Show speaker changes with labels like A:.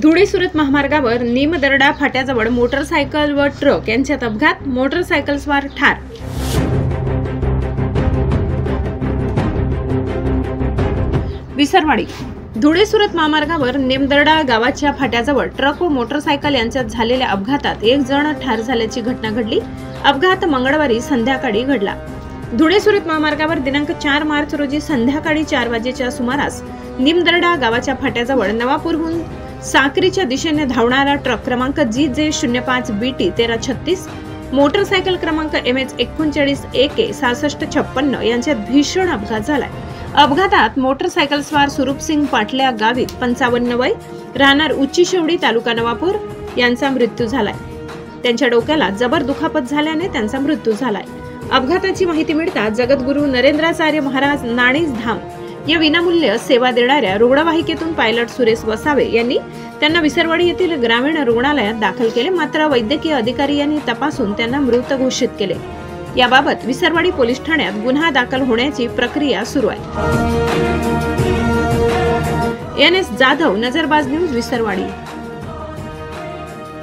A: धुळे-सुरत महामार्गावर निमदरडा फाट्याजवळ मोटरसायकल व ट्रक यांच्यात अपघात, मोटरसायकलस्वार ठार। विसरवाडी धुळे-सुरत महामार्गावर निमदरडा गावाच्या फाट्याजवळ ट्रक व मोटरसायकल यांच्यात झालेल्या अपघातात एक जण ठार झाल्याची घटना घडली। अपघात मंगळवारी संध्याकाळी घडला। धुळे-सुरत महामार्गावर दिनांक 4 मार्च रोजी संध्याकाळी 4 वाजेच्या सुमारास निमदरडा गावाच्या फाट्याजवळ नवापूरहून साक्रीच्या दिशेने धावणारा ट्रक क्रमांक GJ05 BT 1336, मोटरसायकल क्रमांक MH 39 AK 6656 यांच्यात भीषण अपघात झालाय। अपघातात मोटरसायकलस्वार स्वरूपसिंग पाटल्या गावित 55 वय, राहणार उच्ची शेवडी तालुका नवापूर यांचा मृत्यू झालाय। त्यांच्या डोक्याला जबर दुखापत झाल्याने त्यांचा मृत्यू झालाय। अपघाताची माहिती मिळताच जगद्गुरू नरेंद्राचार्य महाराज नाणीज धाम या विनामूल्य सेवा देणाऱ्या रुग्णवाहिकेतून पायलट सुरेश वसावे यांनी त्यांना विसरवाडी येथील ग्रामीण रुग्णालयात दाखल केले, मात्र वैद्यकीय अधिकारी यांनी तपासून त्यांना मृत घोषित केले। याबाबत विसरवाडी पोलीस ठाण्यात गुन्हा दाखल होण्याची प्रक्रिया सुरू आहे। NS Jadhav, Nazarbaz news, Visarwadi.